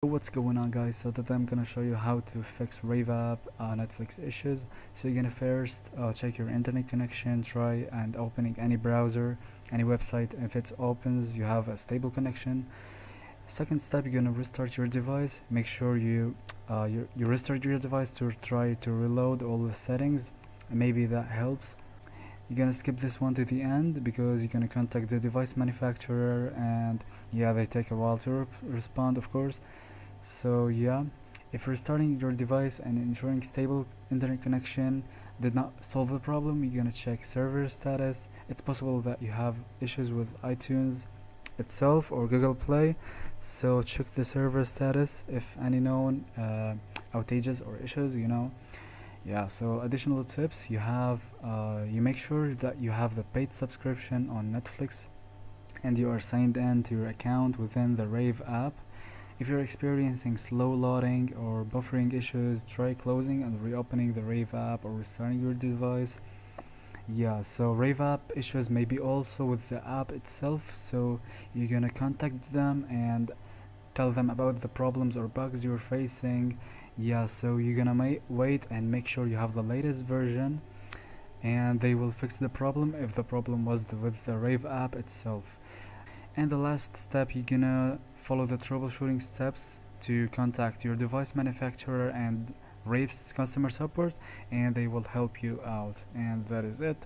What's going on, guys? So today I'm gonna show you how to fix Rave app Netflix issues. So you're gonna first check your internet connection, try and opening any browser, any website. If it opens, you have a stable connection. Second step, you're gonna restart your device. Make sure you restart your device to try to reload all the settings. Maybe that helps. You're gonna skip this one to the end because you're gonna contact the device manufacturer, and yeah, they take a while to respond, of course. So yeah, if restarting your device and ensuring stable internet connection did not solve the problem, you're gonna check server status. It's possible that you have issues with iTunes itself or Google Play, so check the server status if any known outages or issues, Yeah, so additional tips, you make sure that you have the paid subscription on Netflix and you are signed in to your account within the Rave app. If you're experiencing slow loading or buffering issues, try closing and reopening the Rave app or restarting your device. Yeah, so Rave app issues may be also with the app itself, so you're gonna contact them and tell them about the problems or bugs you're facing. Yeah, so you're gonna wait and make sure you have the latest version, and they will fix the problem if the problem was with the Rave app itself. And the last step, you're gonna follow the troubleshooting steps to contact your device manufacturer and Rave's customer support, and they will help you out. And that is it.